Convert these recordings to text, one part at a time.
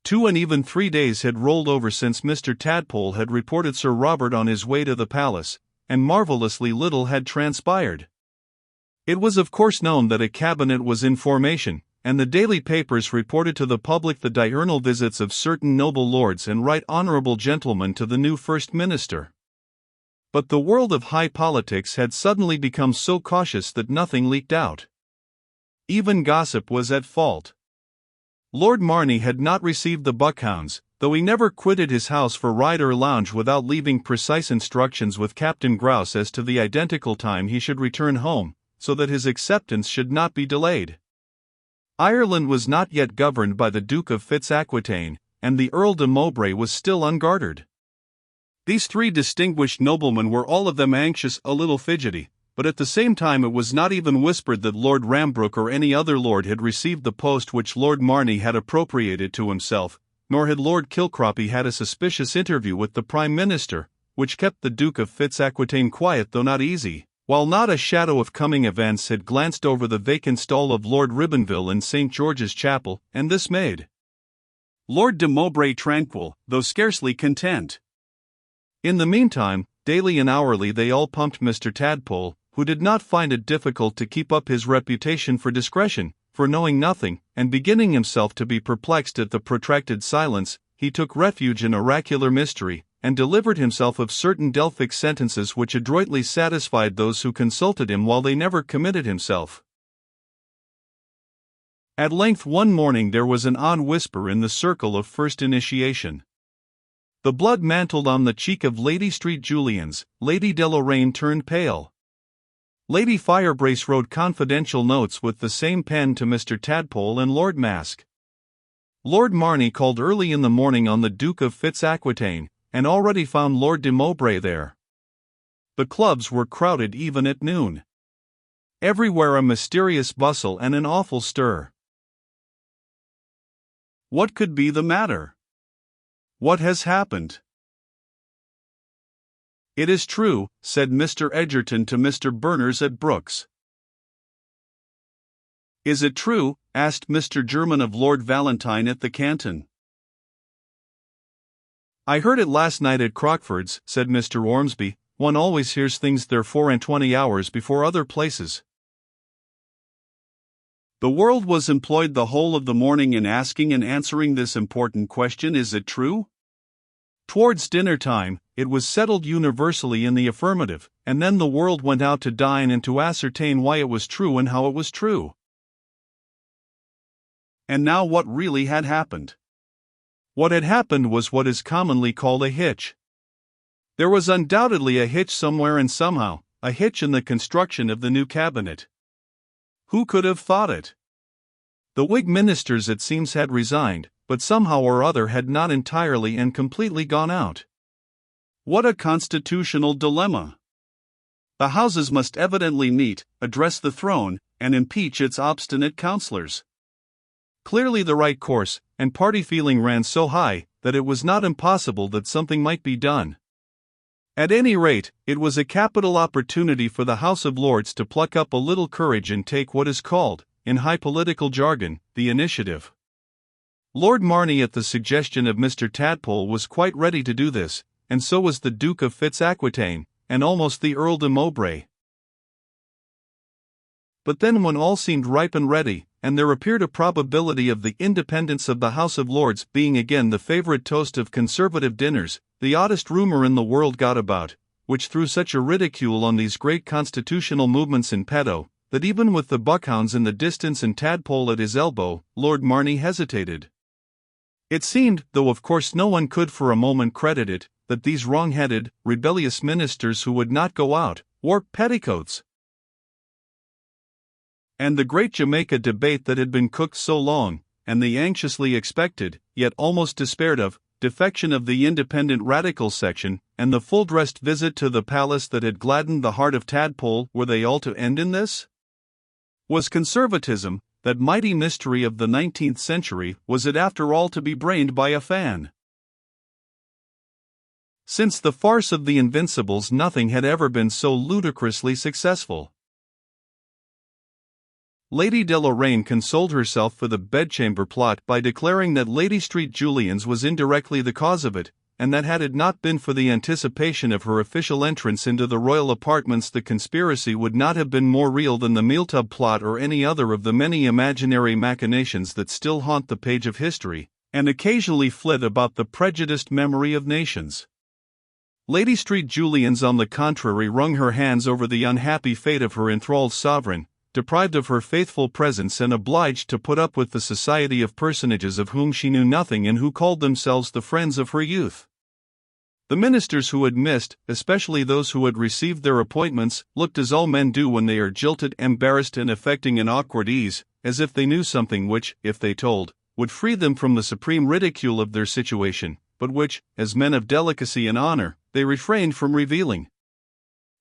2 and even 3 days had rolled over since Mr. Tadpole had reported Sir Robert on his way to the palace, and marvellously little had transpired. It was of course known that a cabinet was in formation, and the daily papers reported to the public the diurnal visits of certain noble lords and right honourable gentlemen to the new First Minister. But the world of high politics had suddenly become so cautious that nothing leaked out. Even gossip was at fault. Lord Marney had not received the buckhounds, though he never quitted his house for ride or lounge without leaving precise instructions with Captain Grouse as to the identical time he should return home, so that his acceptance should not be delayed. Ireland was not yet governed by the Duke of Fitz-Aquitaine, and the Earl de Mowbray was still unguarded. These 3 distinguished noblemen were all of them anxious, a little fidgety, but at the same time it was not even whispered that Lord Rambrook or any other lord had received the post which Lord Marney had appropriated to himself, nor had Lord Kilcroppy had a suspicious interview with the Prime Minister, which kept the Duke of Fitz-Aquitaine quiet though not easy, while not a shadow of coming events had glanced over the vacant stall of Lord Ribbonville in St. George's Chapel, and this made Lord de Mowbray tranquil, though scarcely content. In the meantime, daily and hourly they all pumped Mr. Tadpole, who did not find it difficult to keep up his reputation for discretion, for knowing nothing, and beginning himself to be perplexed at the protracted silence, he took refuge in oracular mystery, and delivered himself of certain Delphic sentences which adroitly satisfied those who consulted him while they never committed himself. At length one morning there was an odd whisper in the circle of first initiation. The blood mantled on the cheek of Lady St. Julian's. Lady Deloraine turned pale. Lady Firebrace wrote confidential notes with the same pen to Mr. Tadpole and Lord Mask. Lord Marney called early in the morning on the Duke of Fitz-Aquitaine, and already found Lord de Mowbray there. The clubs were crowded even at noon. Everywhere a mysterious bustle and an awful stir. What could be the matter? What has happened? It is true, said Mr. Edgerton to Mr. Berners at Brooks. Is it true? Asked Mr. German of Lord Valentine at the Canton. I heard it last night at Crockford's, said Mr. Ormsby. One always hears things there 24 hours before other places. The world was employed the whole of the morning in asking and answering this important question, is it true? Towards dinner time, it was settled universally in the affirmative, and then the world went out to dine and to ascertain why it was true and how it was true. And now what really had happened? What had happened was what is commonly called a hitch. There was undoubtedly a hitch somewhere and somehow, a hitch in the construction of the new cabinet. Who could have thought it? The Whig ministers it seems had resigned, but somehow or other had not entirely and completely gone out. What a constitutional dilemma! The Houses must evidently meet, address the throne, and impeach its obstinate councillors. Clearly the right course, and party feeling ran so high that it was not impossible that something might be done. At any rate, it was a capital opportunity for the House of Lords to pluck up a little courage and take what is called, in high political jargon, the initiative. Lord Marney at the suggestion of Mr. Tadpole was quite ready to do this, and so was the Duke of Fitz-Aquitaine, and almost the Earl de Mowbray. But then when all seemed ripe and ready, and there appeared a probability of the independence of the House of Lords being again the favourite toast of Conservative dinners, the oddest rumour in the world got about, which threw such a ridicule on these great constitutional movements in petto, that even with the buckhounds in the distance and Tadpole at his elbow, Lord Marney hesitated. It seemed, though of course no one could for a moment credit it, that these wrong-headed, rebellious ministers who would not go out, wore petticoats. And the great Jamaica debate that had been cooked so long, and the anxiously expected, yet almost despaired of, defection of the independent radical section, and the full-dressed visit to the palace that had gladdened the heart of Tadpole, were they all to end in this? Was conservatism, that mighty mystery of the 19th century, was it after all to be brained by a fan? Since the farce of the Invincibles nothing had ever been so ludicrously successful. Lady de Lorraine consoled herself for the bedchamber plot by declaring that Lady St. Julian's was indirectly the cause of it, and that had it not been for the anticipation of her official entrance into the royal apartments, the conspiracy would not have been more real than the mealtub plot or any other of the many imaginary machinations that still haunt the page of history, and occasionally flit about the prejudiced memory of nations. Lady St. Julian's, on the contrary, wrung her hands over the unhappy fate of her enthralled sovereign, deprived of her faithful presence and obliged to put up with the society of personages of whom she knew nothing and who called themselves the friends of her youth. The ministers who had missed, especially those who had received their appointments, looked as all men do when they are jilted, embarrassed, and affecting an awkward ease, as if they knew something which, if they told, would free them from the supreme ridicule of their situation, but which, as men of delicacy and honor, they refrained from revealing.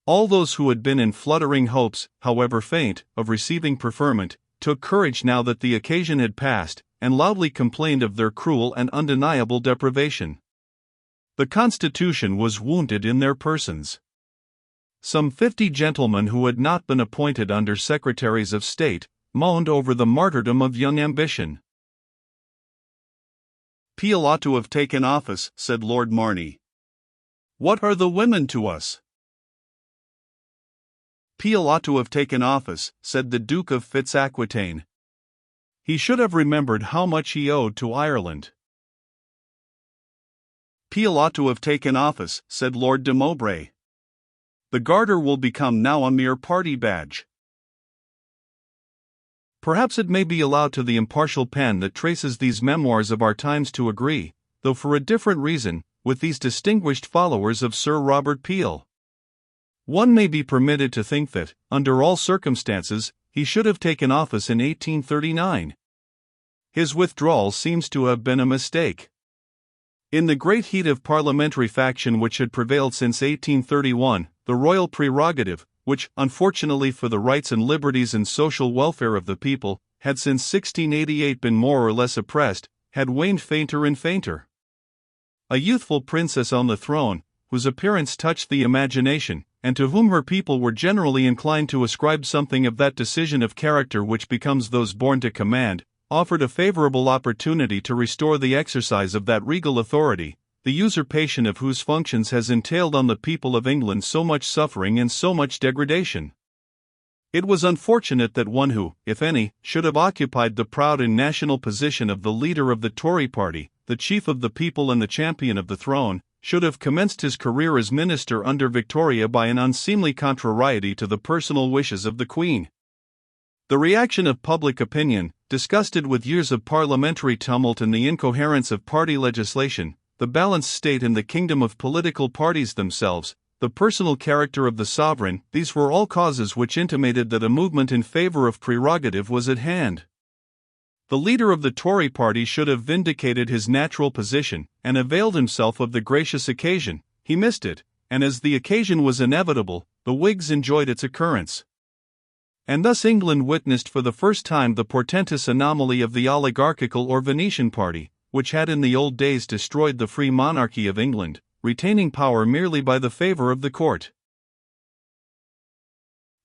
All those who had been in fluttering hopes, however faint, of receiving preferment, took courage now that the occasion had passed, and loudly complained of their cruel and undeniable deprivation. The Constitution was wounded in their persons. Some 50 gentlemen who had not been appointed under secretaries of state moaned over the martyrdom of young ambition. "Peel ought to have taken office," said Lord Marney. "What are the women to us?" "Peel ought to have taken office," said the Duke of Fitz-Aquitaine. "He should have remembered how much he owed to Ireland." "Peel ought to have taken office," said Lord de Mowbray. "The Garter will become now a mere party badge." Perhaps it may be allowed to the impartial pen that traces these memoirs of our times to agree, though for a different reason, with these distinguished followers of Sir Robert Peel. One may be permitted to think that, under all circumstances, he should have taken office in 1839. His withdrawal seems to have been a mistake. In the great heat of parliamentary faction which had prevailed since 1831, the royal prerogative, which, unfortunately for the rights and liberties and social welfare of the people, had since 1688 been more or less oppressed, had waned fainter and fainter. A youthful princess on the throne, whose appearance touched the imagination, and to whom her people were generally inclined to ascribe something of that decision of character which becomes those born to command, offered a favorable opportunity to restore the exercise of that regal authority, the usurpation of whose functions has entailed on the people of England so much suffering and so much degradation. It was unfortunate that one who, if any, should have occupied the proud and national position of the leader of the Tory party, the chief of the people and the champion of the throne, should have commenced his career as minister under Victoria by an unseemly contrariety to the personal wishes of the Queen. The reaction of public opinion, disgusted with years of parliamentary tumult and the incoherence of party legislation, the balanced state and the kingdom of political parties themselves, the personal character of the sovereign, these were all causes which intimated that a movement in favor of prerogative was at hand. The leader of the Tory party should have vindicated his natural position, and availed himself of the gracious occasion. He missed it, and as the occasion was inevitable, the Whigs enjoyed its occurrence. And thus England witnessed for the first time the portentous anomaly of the oligarchical or Venetian party, which had in the old days destroyed the free monarchy of England, retaining power merely by the favor of the court.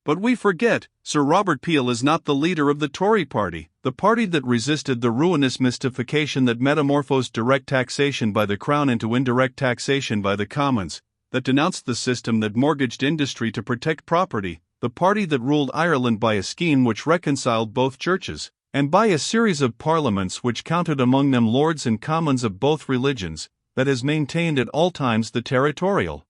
But we forget, Sir Robert Peel is not the leader of the Tory party, the party that resisted the ruinous mystification that metamorphosed direct taxation by the Crown into indirect taxation by the Commons, that denounced the system that mortgaged industry to protect property, the party that ruled Ireland by a scheme which reconciled both churches, and by a series of parliaments which counted among them lords and commons of both religions, that has maintained at all times the territorial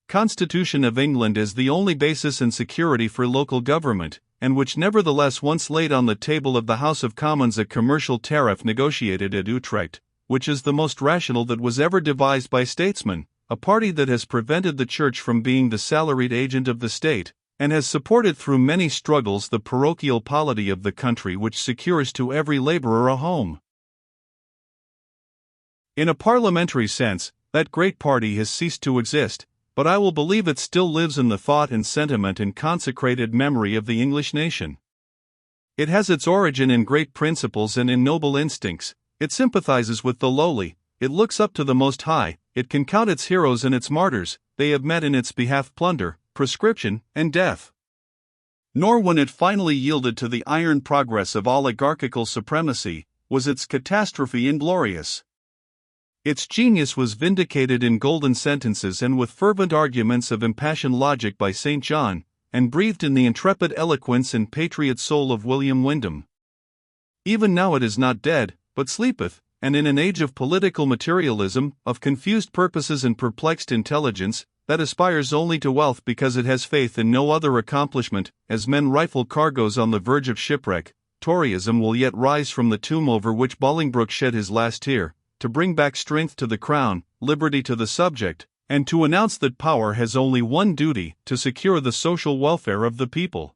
Constitution of England as the only basis and security for local government, and which nevertheless once laid on the table of the House of Commons a commercial tariff negotiated at Utrecht, which is the most rational that was ever devised by statesmen, a party that has prevented the Church from being the salaried agent of the state, and has supported through many struggles the parochial polity of the country which secures to every laborer a home. In a parliamentary sense, that great party has ceased to exist, but I will believe it still lives in the thought and sentiment and consecrated memory of the English nation. It has its origin in great principles and in noble instincts, it sympathizes with the lowly, it looks up to the Most High, it can count its heroes and its martyrs, they have met in its behalf plunder, proscription, and death. Nor when it finally yielded to the iron progress of oligarchical supremacy, was its catastrophe inglorious. Its genius was vindicated in golden sentences and with fervent arguments of impassioned logic by St. John, and breathed in the intrepid eloquence and patriot soul of William Wyndham. Even now it is not dead, but sleepeth, and in an age of political materialism, of confused purposes and perplexed intelligence, that aspires only to wealth because it has faith in no other accomplishment, as men rifle cargoes on the verge of shipwreck, Toryism will yet rise from the tomb over which Bolingbroke shed his last tear, to bring back strength to the crown, liberty to the subject, and to announce that power has only one duty: to secure the social welfare of the people.